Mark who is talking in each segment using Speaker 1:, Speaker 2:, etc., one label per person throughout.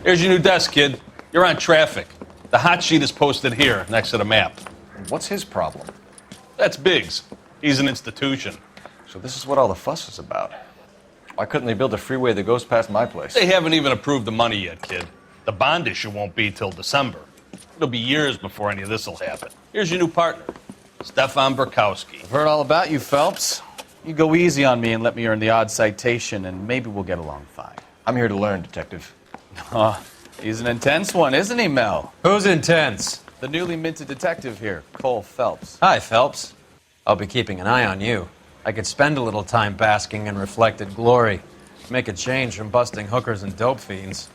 Speaker 1: Here's your new desk, kid. You're on traffic. The hot sheet is posted here, next to the map.
Speaker 2: What's his problem?
Speaker 1: That's Biggs. He's an institution.
Speaker 2: So this is what all the fuss is about. Why couldn't they build a freeway that goes past my place?
Speaker 1: They haven't even approved the money yet, kid. The bond issue won't be till December. It'll be years before any of this will happen. Here's your new partner, Stefan Burkowski.
Speaker 3: I've heard all about you, Phelps. You go easy on me and let me earn the odd citation, and maybe we'll get along fine.
Speaker 2: I'm here to learn, Detective.
Speaker 3: Oh, he's an intense one, isn't he, Mel?
Speaker 4: Who's intense?
Speaker 3: The newly minted detective here, Cole Phelps.
Speaker 4: Hi, Phelps. I'll be keeping an eye on you. I could spend a little time basking in reflected glory. Make a change from busting hookers and dope fiends.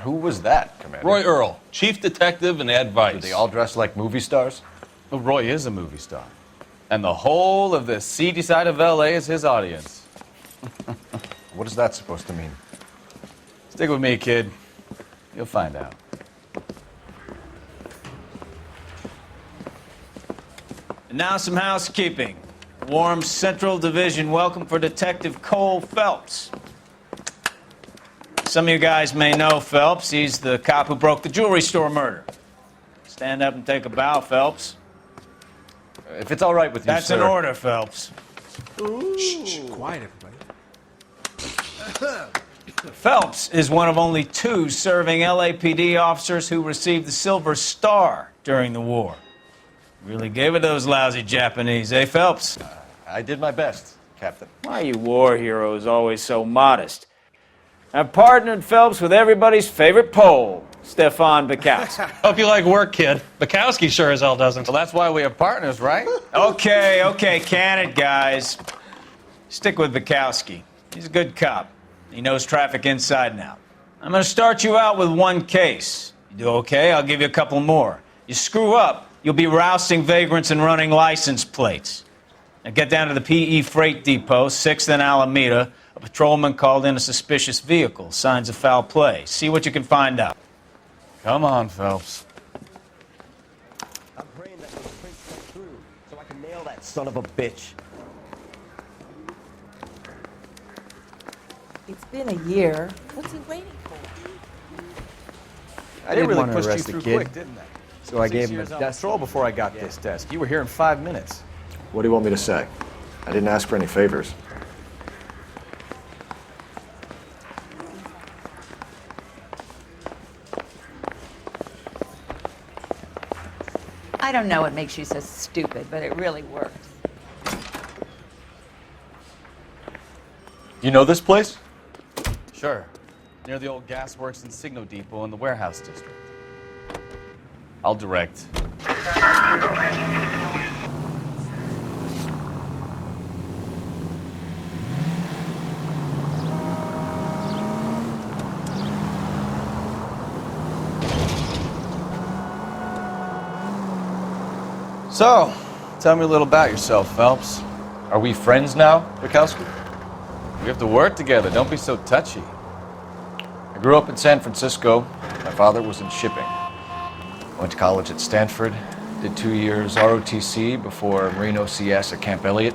Speaker 2: Who was that, Commander?
Speaker 1: Roy Earl, chief detective and advice.
Speaker 2: Do they all dress like movie stars?
Speaker 3: Well, Roy is a movie star. And the whole of the seedy side of L.A. is his audience.
Speaker 2: What is that supposed to mean?
Speaker 3: Stick with me, kid. You'll find out.
Speaker 5: And now some housekeeping. Warm Central Division welcome for Detective Cole Phelps. Some of you guys may know Phelps. He's the cop who broke the jewelry store murder. Stand up and take a bow, Phelps.
Speaker 2: If it's all right with you,
Speaker 5: That's
Speaker 2: sir.
Speaker 5: an order, Phelps.
Speaker 4: Shh, quiet, everybody.
Speaker 5: Phelps is one of only 2 serving LAPD officers who received the Silver Star during the war. Really gave it those lousy Japanese, eh, Phelps?
Speaker 2: I did my best, Captain.
Speaker 5: Why are you war heroes always so modest? I've partnered Phelps with everybody's favorite Pole, Stefan Burkowski.
Speaker 6: Hope you like work, kid. Bukowski sure as hell doesn't.
Speaker 3: Well, that's why we have partners, right?
Speaker 5: Okay, can it, guys. Stick with Burkowski. He's a good cop. He knows traffic inside and out. I'm going to start you out with 1 case. You do okay, I'll give you a couple more. You screw up, you'll be rousting vagrants and running license plates. Now get down to the PE Freight Depot, 6th and Alameda. A patrolman called in a suspicious vehicle. Signs of foul play. See what you can find out.
Speaker 3: Come on, Phelps.
Speaker 7: I'm praying that those prints come through so I can nail that son of a bitch.
Speaker 8: It's been a year. What's he waiting for?
Speaker 3: I
Speaker 2: didn't
Speaker 3: really
Speaker 2: want to
Speaker 3: pushed you
Speaker 2: arrest the
Speaker 3: through
Speaker 2: kid.
Speaker 3: quick, didn't I?
Speaker 7: So I
Speaker 3: 6
Speaker 7: gave him
Speaker 3: years
Speaker 7: a
Speaker 3: on
Speaker 7: desk.
Speaker 3: patrol before I got this desk. You were here in 5 minutes.
Speaker 2: What do you want me to say? I didn't ask for any favors.
Speaker 8: I don't know what makes you so stupid, but it really works.
Speaker 2: You know this place?
Speaker 3: Sure. Near the old gasworks and Signo Depot in the warehouse district. I'll direct. So, tell me a little about yourself, Phelps.
Speaker 2: Are we friends now, Burkowski?
Speaker 3: We have to work together. Don't be so touchy.
Speaker 2: I grew up in San Francisco. My father was in shipping. Went to college at Stanford. Did 2 years ROTC before Marine OCS at Camp Elliott.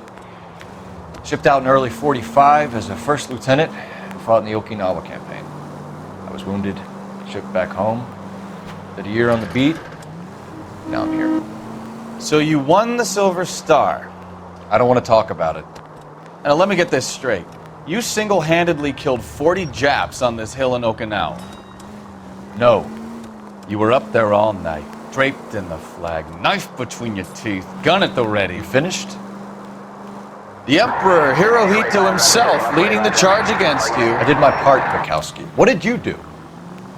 Speaker 2: Shipped out in early '45 as a first lieutenant who fought in the Okinawa campaign. I was wounded, shipped back home. Did a year on the beat. Now I'm here.
Speaker 3: So you won the Silver Star.
Speaker 2: I don't want to talk about it.
Speaker 3: Now let me get this straight. You single-handedly killed 40 Japs on this hill in Okinawa.
Speaker 2: No.
Speaker 3: You were up there all night, draped in the flag, knife between your teeth, gun at the ready.
Speaker 2: You finished?
Speaker 3: The Emperor Hirohito himself leading the charge against you.
Speaker 2: I did my part, Burkowski. What did you do?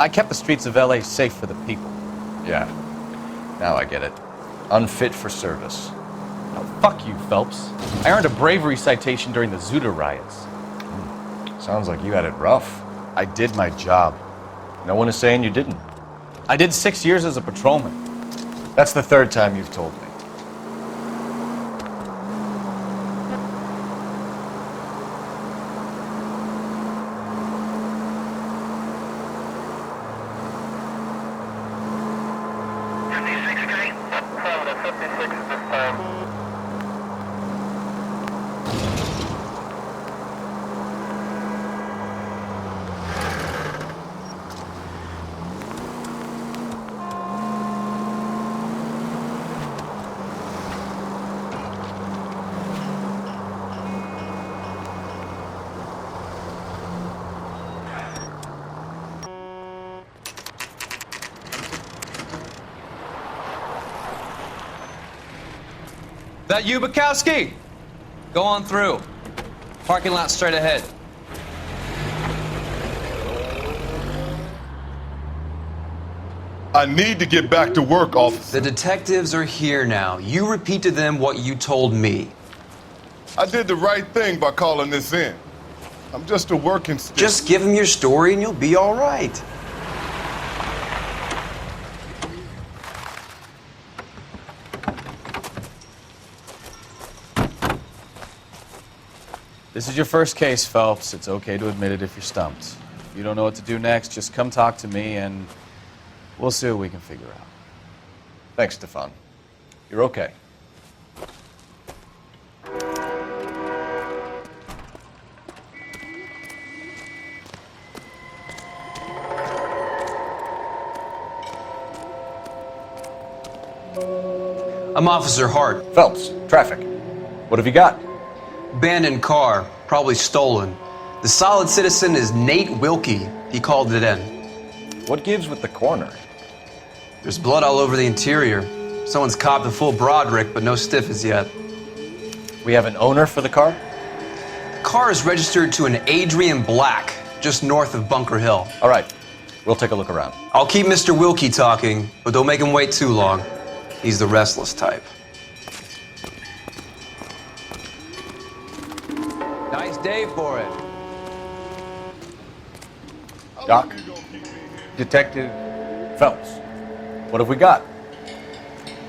Speaker 3: I kept the streets of LA safe for the people.
Speaker 2: Yeah. Now I get it. Unfit for service.
Speaker 3: Now, fuck you, Phelps. I earned a bravery citation during the Zuda riots.
Speaker 2: Sounds like you had it rough.
Speaker 3: I did my job.
Speaker 2: No one is saying you didn't.
Speaker 3: I did 6 years as a patrolman.
Speaker 2: That's the 3rd time you've told me.
Speaker 4: That you, Bukowski? Go on through. Parking lot straight ahead.
Speaker 9: I need to get back to work, officer.
Speaker 10: The detectives are here now. You repeat to them what you told me.
Speaker 9: I did the right thing by calling this in. I'm just a working stick.
Speaker 10: Just give them your story and you'll be all right.
Speaker 3: This is your first case, Phelps. It's okay to admit it if you're stumped. If you don't know what to do next, just come talk to me and we'll see what we can figure out.
Speaker 2: Thanks, Stefan. You're okay.
Speaker 10: I'm Officer Hart.
Speaker 2: Phelps, traffic. What have you got?
Speaker 10: Abandoned car, probably stolen. The solid citizen is Nate Wilkie. He called it in.
Speaker 2: What gives with the coroner?
Speaker 10: There's blood all over the interior. Someone's copped a full Broderick, but no stiff as yet.
Speaker 2: We have an owner for the car?
Speaker 10: Car is registered to an Adrian Black, just north of Bunker Hill.
Speaker 2: All right, we'll take a look around.
Speaker 10: I'll keep Mr. Wilkie talking, but don't make him wait too long. He's the restless type.
Speaker 4: Nice day for it.
Speaker 2: Doc? Detective Phelps. What have we got?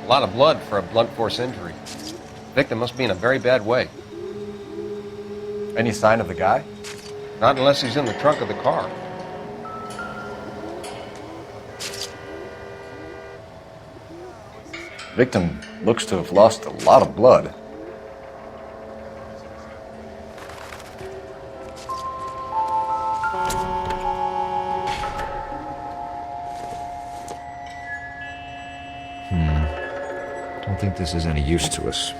Speaker 11: A lot of blood for a blunt force injury. Victim must be in a very bad way.
Speaker 2: Any sign of the guy?
Speaker 11: Not unless he's in the trunk of the car.
Speaker 2: Victim looks to have lost a lot of blood.
Speaker 12: Don't think this is any use to us.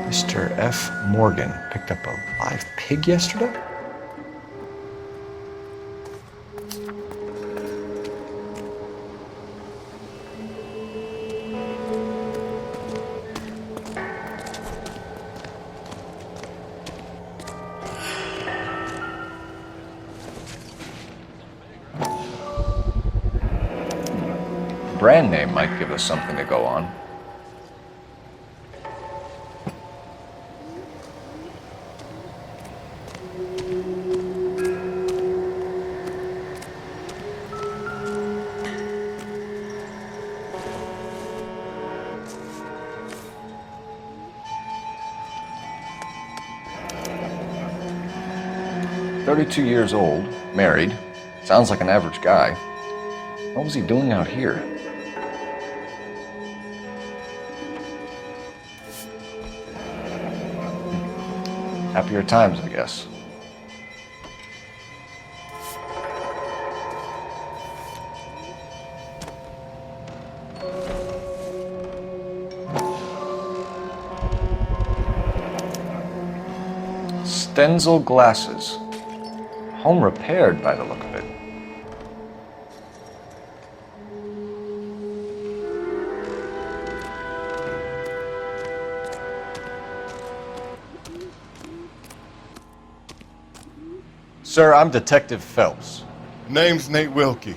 Speaker 2: Mr. F. Morgan picked up a live pig yesterday? Brand name might give us something to go on. "32 years old, married. Sounds like an average guy. What was he doing out here?" Happier times, I guess. Stenzel glasses. Home repaired by the look of it. Sir, I'm Detective Phelps.
Speaker 9: Name's Nate Wilkie.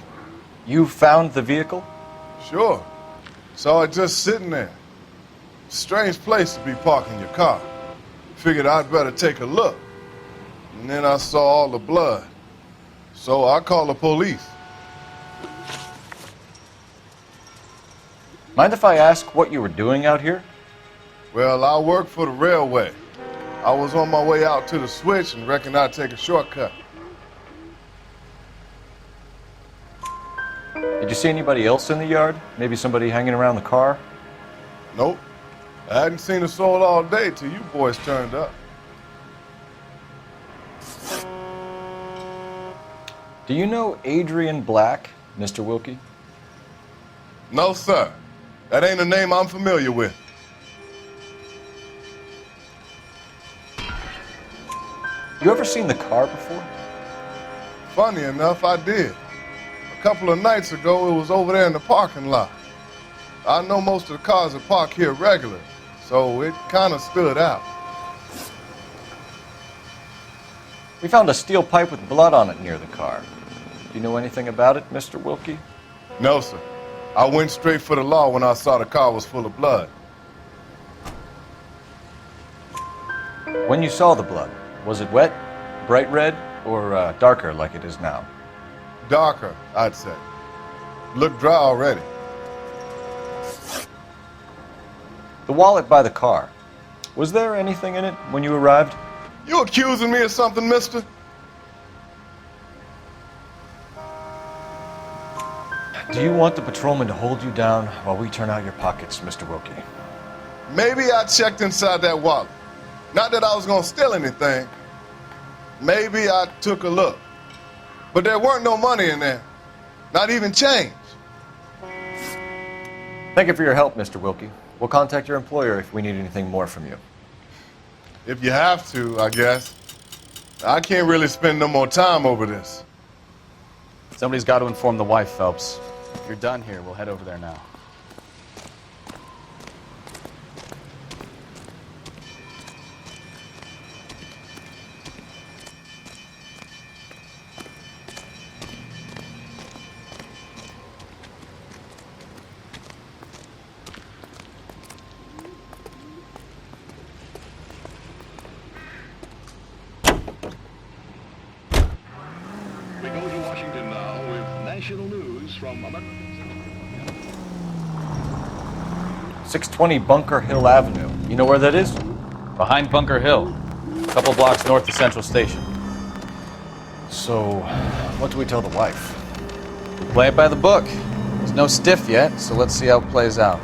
Speaker 2: You found the vehicle?
Speaker 9: Sure. Saw it just sitting there. Strange place to be parking your car. Figured I'd better take a look. And then I saw all the blood. So I called the police.
Speaker 2: Mind if I ask what you were doing out here?
Speaker 9: Well, I work for the railway. I was on my way out to the switch and reckoned I'd take a shortcut.
Speaker 2: Did you see anybody else in the yard? Maybe somebody hanging around the car?
Speaker 9: Nope. I hadn't seen a soul all day till you boys turned up.
Speaker 2: Do you know Adrian Black, Mr. Wilkie?
Speaker 9: No, sir. That ain't a name I'm familiar with.
Speaker 2: You ever seen the car before?
Speaker 9: Funny enough, I did. A couple of nights ago, it was over there in the parking lot. I know most of the cars are parked here regular, so it kind of stood out.
Speaker 2: We found a steel pipe with blood on it near the car. Do you know anything about it, Mr. Wilkie?
Speaker 9: No, sir. I went straight for the law when I saw the car was full of blood.
Speaker 2: When you saw the blood, was it wet, bright red, or darker like it is now?
Speaker 9: Darker, I'd say. Looked dry already.
Speaker 2: The wallet by the car. Was there anything in it when you arrived?
Speaker 9: You accusing me of something, mister?
Speaker 2: Do you want the patrolman to hold you down while we turn out your pockets, Mr. Wilkie?
Speaker 9: Maybe I checked inside that wallet. Not that I was gonna steal anything. Maybe I took a look. But there weren't no money in there. Not even change.
Speaker 2: Thank you for your help, Mr. Wilkie. We'll contact your employer if we need anything more from you.
Speaker 9: If you have to, I guess. I can't really spend no more time over this.
Speaker 3: Somebody's got to inform the wife, Phelps. If you're done here, we'll head over there now.
Speaker 13: We go to Washington now with national news from America.
Speaker 2: 620 Bunker Hill Avenue. You know where that is?
Speaker 3: Behind Bunker Hill, a couple blocks north of Central Station.
Speaker 2: So, what do we tell the wife?
Speaker 3: We play it by the book. There's no stiff yet, so let's see how it plays out.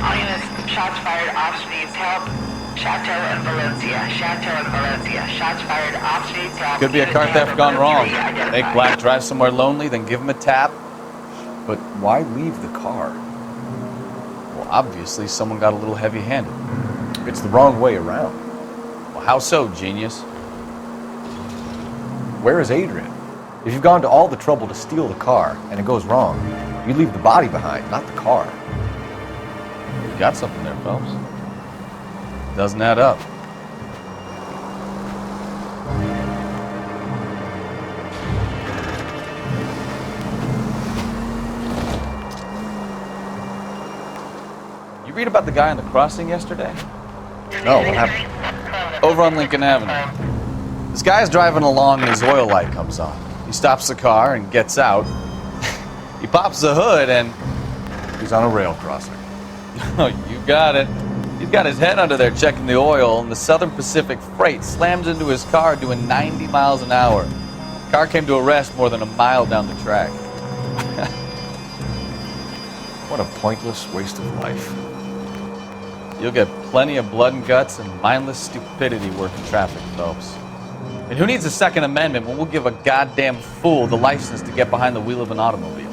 Speaker 14: All units, shots fired, officer needs help. Chateau and Valencia. Chateau and Valencia. Shots fired, officer needs help.
Speaker 3: Could be a car theft gone wrong. Make Black drive somewhere lonely, then give him a tap.
Speaker 2: But why leave the car?
Speaker 3: Well, obviously, someone got a little heavy-handed.
Speaker 2: It's the wrong way around.
Speaker 3: Well, how so, genius?
Speaker 2: Where is Adrian? If you've gone to all the trouble to steal the car and it goes wrong, you leave the body behind, not the car.
Speaker 3: You got something there, Phelps. Doesn't add up. You read about the guy on the crossing yesterday?
Speaker 2: No, what happened?
Speaker 3: Over on Lincoln Avenue. This guy's driving along and his oil light comes on. He stops the car and gets out. He pops the hood and...
Speaker 2: He's on a rail crossing.
Speaker 3: Oh, you got it. He's got his head under there checking the oil, and the Southern Pacific Freight slams into his car doing 90 miles an hour. The car came to a rest more than a mile down the track.
Speaker 2: What a pointless waste of life.
Speaker 3: You'll get plenty of blood and guts and mindless stupidity working traffic, Phelps. And who needs a Second Amendment when we'll give a goddamn fool the license to get behind the wheel of an automobile?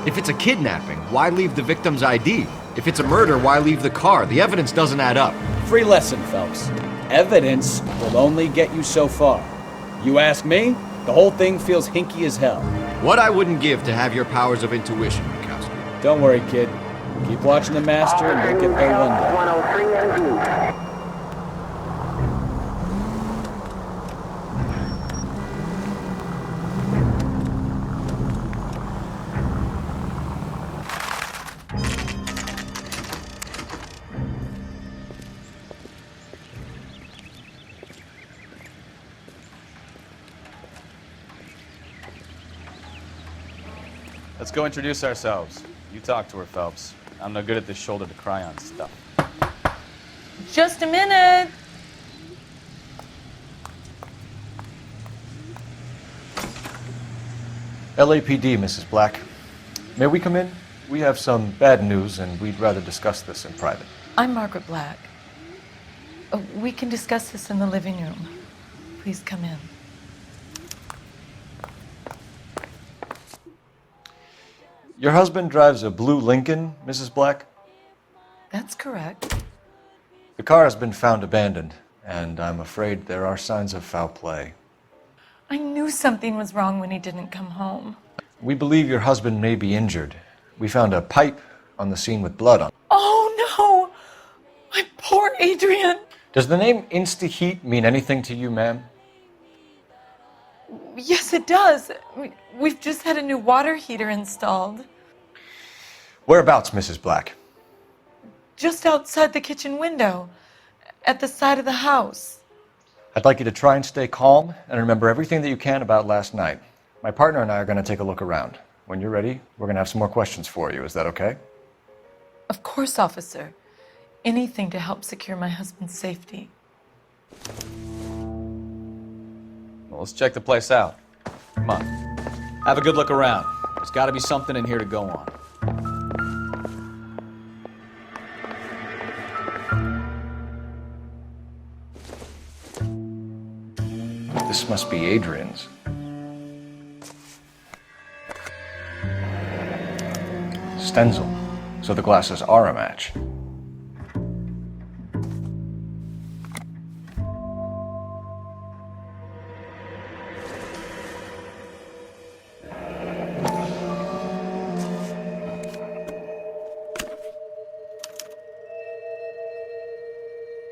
Speaker 12: If it's a kidnapping, why leave the victim's ID? If it's a murder, why leave the car? The evidence doesn't add up.
Speaker 15: Free lesson, Phelps. Evidence will only get you so far. You ask me, the whole thing feels hinky as hell.
Speaker 12: What I wouldn't give to have your powers of intuition, Mikowski.
Speaker 15: Don't worry, kid. Keep watching the master and we'll get there one day.
Speaker 14: 103 MG.
Speaker 3: Let's go introduce ourselves. You talk to her, Phelps. I'm no good at this shoulder to cry on stuff.
Speaker 8: Just a minute.
Speaker 2: LAPD, Mrs. Black. May we come in? We have some bad news and we'd rather discuss this in private.
Speaker 16: I'm Margaret Black. We can discuss this in the living room. Please come in.
Speaker 2: Your husband drives a blue Lincoln, Mrs. Black?
Speaker 16: That's correct.
Speaker 2: The car has been found abandoned. and I'm afraid there are signs of foul play.
Speaker 16: I knew something was wrong when he didn't come home.
Speaker 2: We believe your husband may be injured. We found a pipe on the scene with blood on it.
Speaker 16: Oh no! My poor Adrian!
Speaker 2: Does the name Insta-Heat mean anything to you, ma'am?
Speaker 16: Yes, it does. We've just had a new water heater installed.
Speaker 2: Whereabouts, Mrs. Black?
Speaker 16: Just outside the kitchen window, at the side of the house.
Speaker 2: I'd like you to try and stay calm and remember everything that you can about last night. My partner and I are going to take a look around. When you're ready, we're going to have some more questions for you. Is that okay?
Speaker 16: Of course, officer. Anything to help secure my husband's safety.
Speaker 3: Well, let's check the place out. Come on. Have a good look around. There's got to be something in here to go on.
Speaker 2: This must be Adrian's. Stenzel. So the glasses are a match.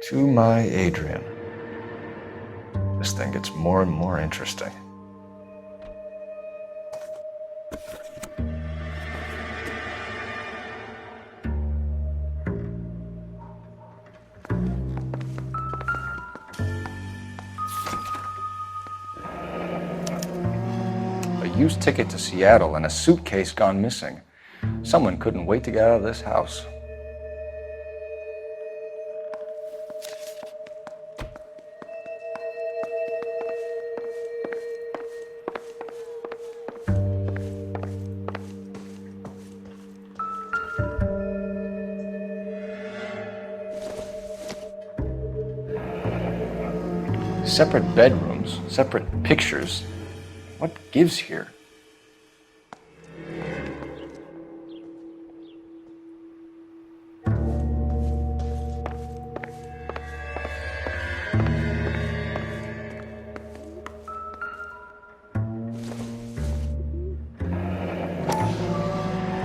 Speaker 2: To my Adrian. This thing gets more and more interesting. A used ticket to Seattle and a suitcase gone missing. Someone couldn't wait to get out of this house. Separate bedrooms, separate pictures. What gives here?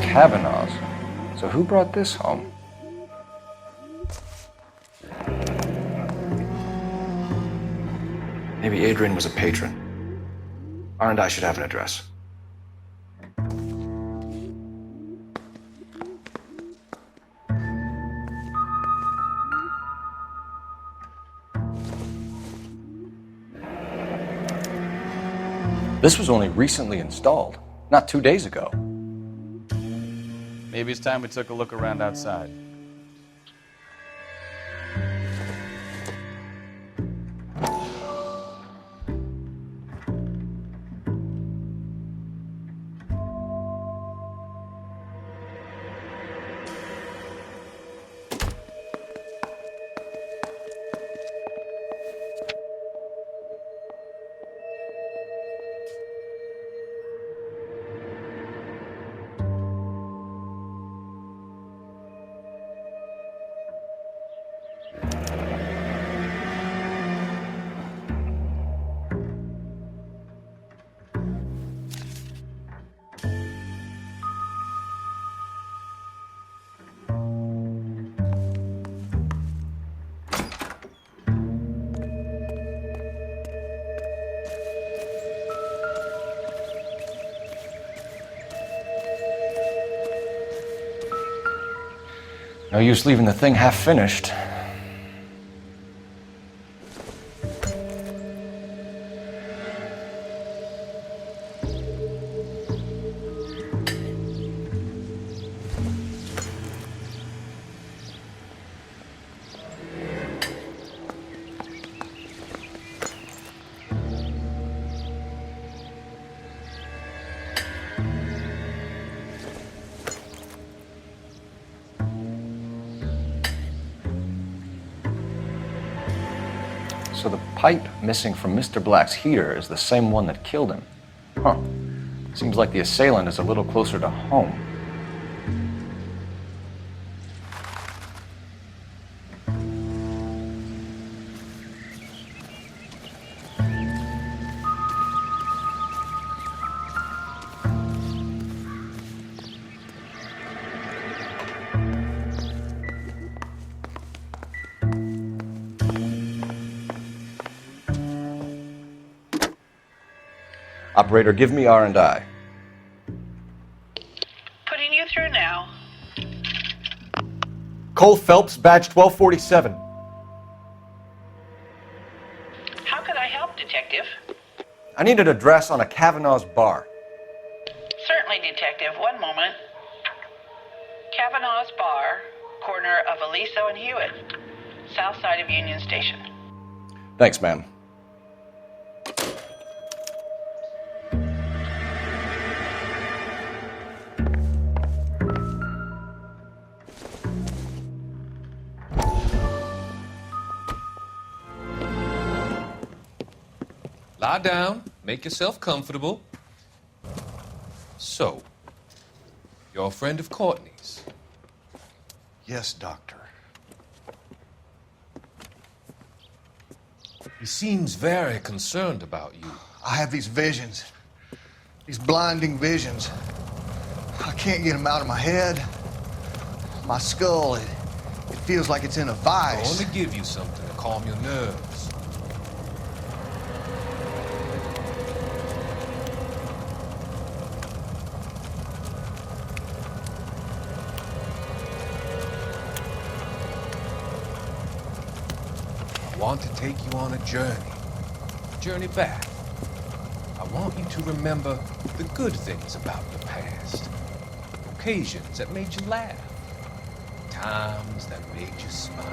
Speaker 2: Kavanaugh's. So who brought this home? Maybe Adrian was a patron. R&I should have an address. This was only recently installed, not 2 days ago.
Speaker 3: Maybe it's time we took a look around outside.
Speaker 2: No use leaving the thing half finished. So the pipe missing from Mr. Black's heater is the same one that killed him. Huh. Seems like the assailant is a little closer to home. Operator, give me R&I.
Speaker 14: Putting you through now.
Speaker 2: Cole Phelps, badge 1247.
Speaker 14: How could I help, Detective?
Speaker 2: I need an address on a Kavanaugh's bar.
Speaker 14: Certainly, Detective. One moment. Kavanaugh's Bar, corner of Aliso and Hewitt, south side of Union Station.
Speaker 2: Thanks, ma'am.
Speaker 17: Lie down, make yourself comfortable. So, you're a friend of Courtney's?
Speaker 18: Yes, Doctor.
Speaker 17: He seems very concerned about you.
Speaker 18: I have these visions. These blinding visions. I can't get them out of my head. My skull, it feels like it's in a vice.
Speaker 17: I want to give you something to calm your nerves. I want to take you on a journey back. I want you to remember the good things about your past, occasions that made you laugh, times that made you smile.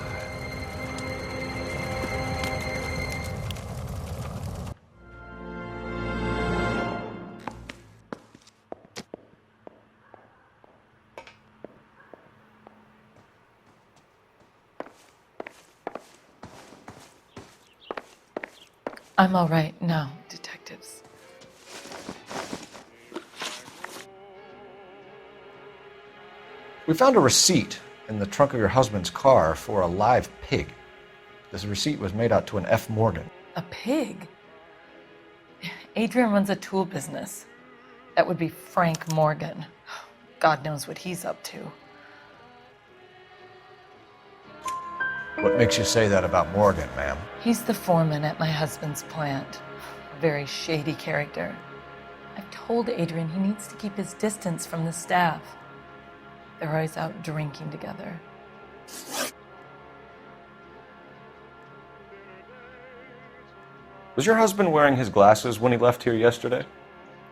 Speaker 16: I'm all right now, detectives.
Speaker 2: We found a receipt in the trunk of your husband's car for a live pig. This receipt was made out to an F. Morgan.
Speaker 16: A pig? Adrian runs a tool business. That would be Frank Morgan. God knows what he's up to.
Speaker 2: What makes you say that about Morgan, ma'am?
Speaker 16: He's the foreman at my husband's plant. A very shady character. I've told Adrian he needs to keep his distance from the staff. They're always out drinking together.
Speaker 2: Was your husband wearing his glasses when he left here yesterday?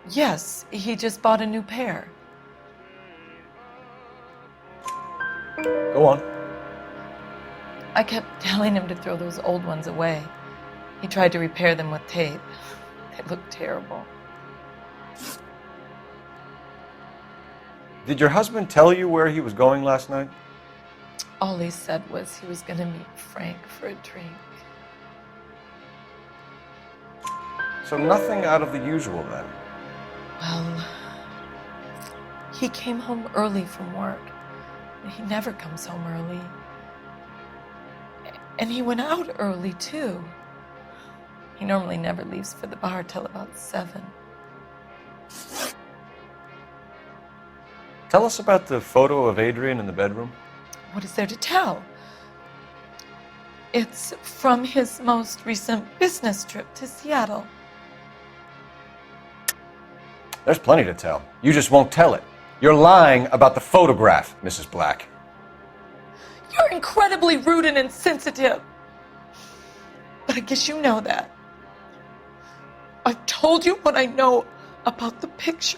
Speaker 16: Yes, he just bought a new pair.
Speaker 2: Go on.
Speaker 16: I kept telling him to throw those old ones away. He tried to repair them with tape. They looked terrible.
Speaker 2: Did your husband tell you where he was going last night?
Speaker 16: All he said was he was going to meet Frank for a drink.
Speaker 2: So nothing out of the usual then?
Speaker 16: Well, he came home early from work. He never comes home early. And he went out early, too. He normally never leaves for the bar till about 7.
Speaker 2: Tell us about the photo of Adrian in the bedroom.
Speaker 16: What is there to tell? It's from his most recent business trip to Seattle.
Speaker 2: There's plenty to tell. You just won't tell it. You're lying about the photograph, Mrs. Black.
Speaker 16: You're incredibly rude and insensitive. But I guess you know that. I've told you what I know about the picture.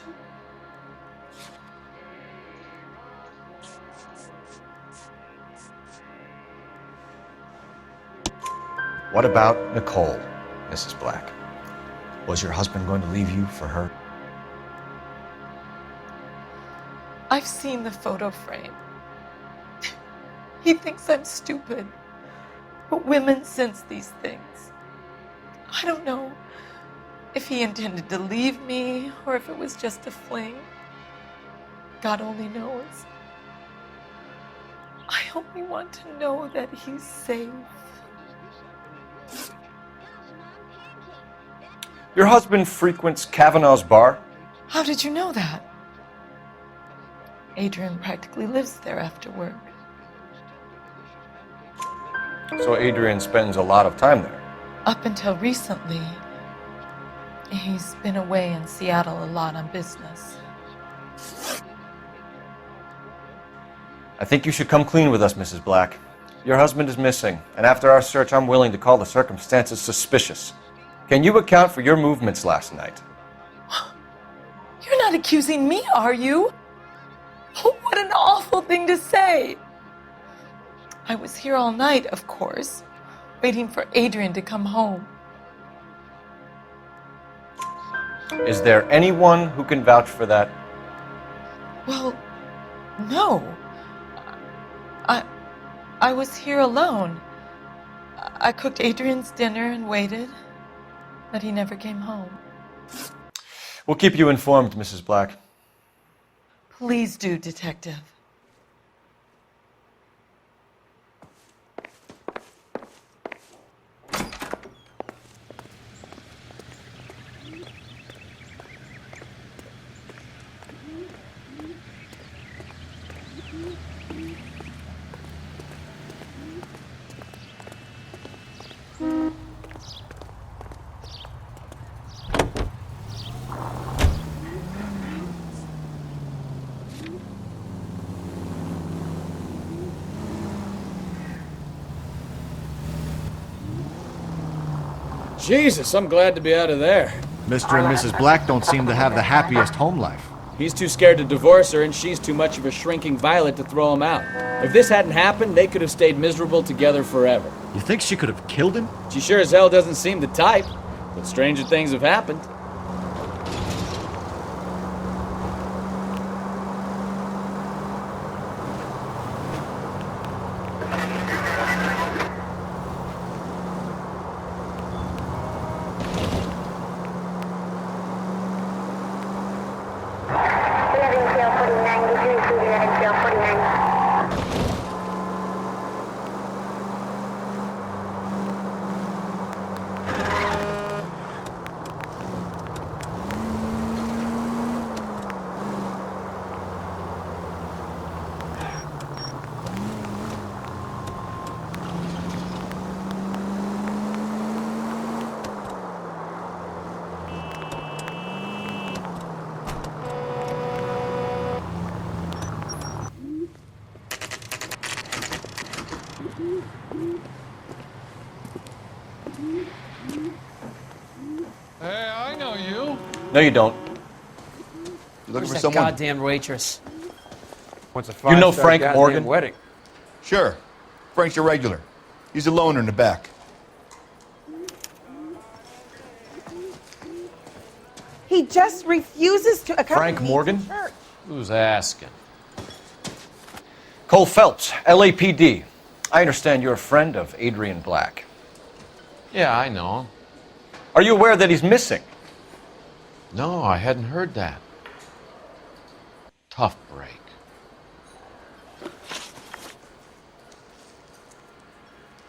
Speaker 2: What about Nicole, Mrs. Black? Was your husband going to leave you for her?
Speaker 16: I've seen the photo frame. He thinks I'm stupid. But women sense these things. I don't know if he intended to leave me or if it was just a fling. God only knows. I only want to know that he's safe.
Speaker 2: Your husband frequents Kavanaugh's bar?
Speaker 16: How did you know that? Adrian practically lives there after work.
Speaker 2: So Adrian spends a lot of time there.
Speaker 16: Up until recently, He's been away in Seattle a lot on business.
Speaker 2: I think you should come clean with us, Mrs. Black. Your husband is missing, and after our search, I'm willing to call the circumstances suspicious. Can you account for your movements last night?
Speaker 16: You're not accusing me, are you? What an awful thing to say. I was here all night, of course, waiting for Adrian to come home.
Speaker 2: Is there anyone who can vouch for that?
Speaker 16: Well, no. I was here alone. I cooked Adrian's dinner and waited, but he never came home.
Speaker 2: We'll keep you informed, Mrs. Black.
Speaker 16: Please do, Detective.
Speaker 15: Jesus, I'm glad to be out of there.
Speaker 12: Mr. and Mrs. Black don't seem to have the happiest home life.
Speaker 15: He's too scared to divorce her, and she's too much of a shrinking violet to throw him out. If this hadn't happened, they could have stayed miserable together forever.
Speaker 12: You think she could have killed him?
Speaker 15: She sure as hell doesn't seem the type, but stranger things have happened.
Speaker 17: Hey, I know you.
Speaker 2: No, you don't.
Speaker 18: You looking for
Speaker 19: That
Speaker 18: someone?
Speaker 19: goddamn waitress.
Speaker 11: What's a
Speaker 2: You know
Speaker 11: five-star
Speaker 2: Frank
Speaker 11: goddamn
Speaker 2: Morgan?
Speaker 11: Wedding.
Speaker 18: Sure. Frank's your regular. He's a loner in the back.
Speaker 20: He just refuses to accompany
Speaker 2: Frank
Speaker 20: me
Speaker 2: Morgan?
Speaker 20: to church.
Speaker 3: Who's asking?
Speaker 2: Cole Phelps, LAPD. I understand you're a friend of Adrian Black.
Speaker 3: Yeah, I know him.
Speaker 2: Are you aware that he's missing?
Speaker 3: No, I hadn't heard that. Tough break.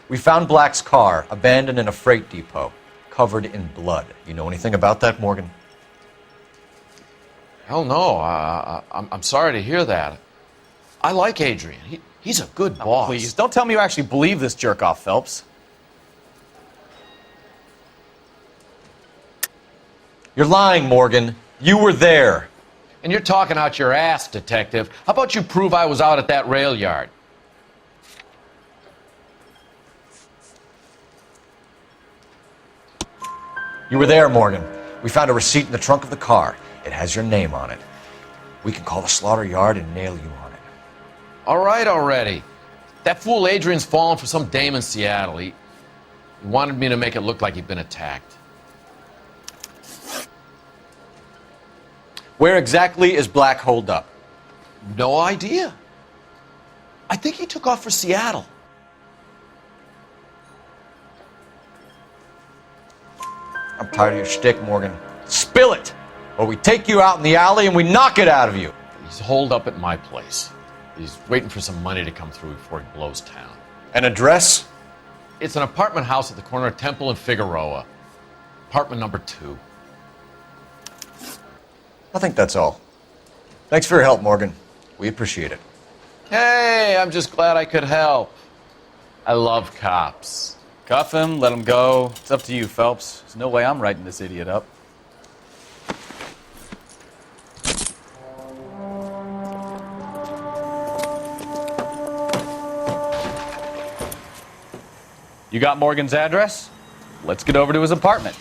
Speaker 2: We found Black's car abandoned in a freight depot, covered in blood. You know anything about that, Morgan?
Speaker 3: Hell no. I'm sorry to hear that. I like Adrian. He's a good boss.
Speaker 5: Please, don't tell me you actually believe this jerk-off, Phelps.
Speaker 2: You're lying, Morgan. You were there.
Speaker 3: And you're talking out your ass, detective. How about you prove I was out at that rail yard?
Speaker 2: You were there, Morgan. We found a receipt in the trunk of the car. It has your name on it. We can call the slaughter yard and nail you on it.
Speaker 3: All right already. That fool Adrian's fallen for some dame in Seattle. He wanted me to make it look like he'd been attacked.
Speaker 2: Where exactly is Black holed up?
Speaker 3: No idea. I think he took off for Seattle.
Speaker 2: I'm tired of your shtick, Morgan. Spill it, or we take you out in the alley and we knock it out of you.
Speaker 3: He's holed up at my place. He's waiting for some money to come through before he blows town.
Speaker 2: An address?
Speaker 3: It's an apartment house at the corner of Temple and Figueroa. Apartment number 2.
Speaker 2: I think that's all. Thanks for your help, Morgan. We appreciate it.
Speaker 3: Hey, I'm just glad I could help. I love cops.
Speaker 5: Cuff him, let him go. It's up to you, Phelps. There's no way I'm writing this idiot up.
Speaker 3: You got Morgan's address? Let's get over to his apartment.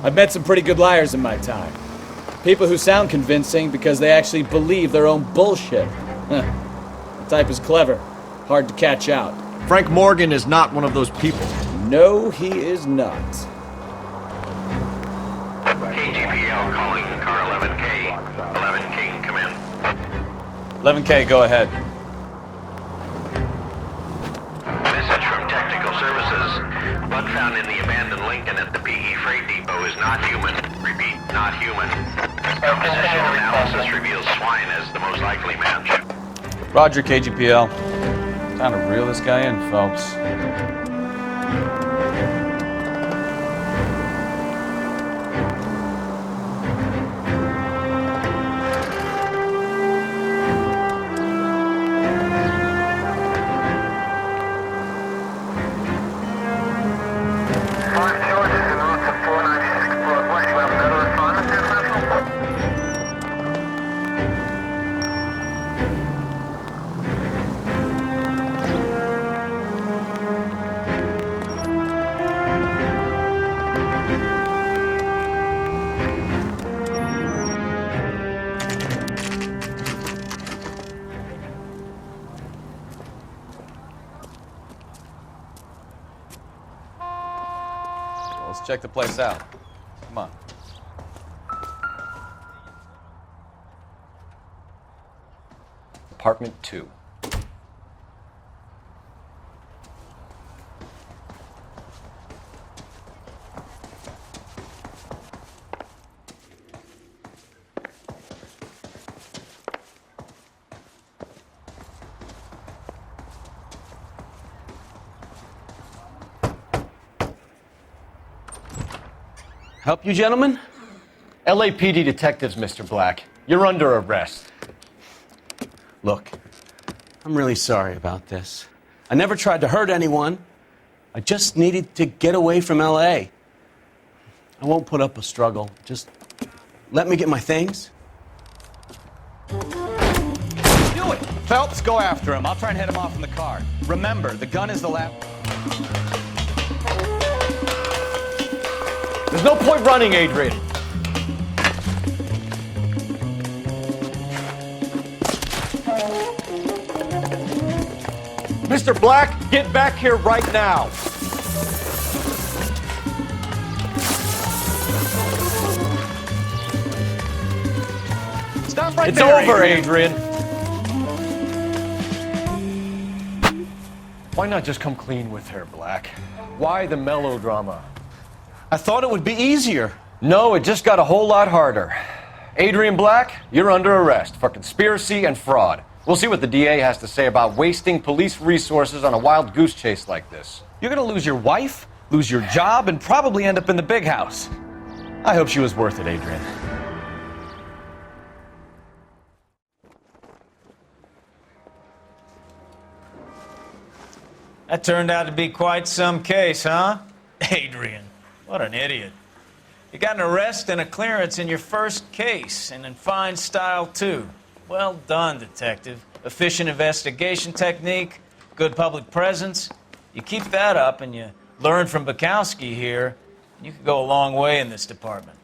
Speaker 15: I've met some pretty good liars in my time. People who sound convincing because they actually believe their own bullshit. The type is clever, hard to catch out.
Speaker 12: Frank Morgan is not one of those people.
Speaker 15: No, he is not.
Speaker 13: KGPL calling car 11K. 11K, come in.
Speaker 3: 11K, go ahead.
Speaker 13: Message from Technical Services. Blood found in the abandoned Lincoln at the PE Freight Depot is not human. Repeat, not human. Compositional analysis reveals swine as the most likely match.
Speaker 3: Roger, KGPL. Time to reel this guy in, Phelps. Let's check the place out. Come on.
Speaker 2: Apartment 2.
Speaker 19: Help you, gentlemen?
Speaker 2: LAPD detectives, Mr. Black. You're under arrest.
Speaker 19: Look, I'm really sorry about this. I never tried to hurt anyone. I just needed to get away from LA. I won't put up a struggle. Just let me get my things.
Speaker 3: Do it! Phelps, go after him. I'll try and head him off in the car. Remember, the gun is the last...
Speaker 2: There's no point running, Adrian. Mr. Black, get back here right now.
Speaker 3: Stop right
Speaker 2: It's
Speaker 3: there,
Speaker 2: over, Adrian. Why not just come clean with her, Black? Why the melodrama?
Speaker 19: I thought it would be easier.
Speaker 2: No, it just got a whole lot harder. Adrian Black, you're under arrest for conspiracy and fraud. We'll see what the DA has to say about wasting police resources on a wild goose chase like this.
Speaker 3: You're gonna lose your wife, lose your job, and probably end up in the big house. I hope she was worth it, Adrian.
Speaker 5: That turned out to be quite some case, huh? Adrian, what an idiot. You got an arrest and a clearance in your first case, and in fine style, too. Well done, detective. Efficient investigation technique, good public presence. You keep that up and you learn from Bukowski here, and you could go a long way in this department.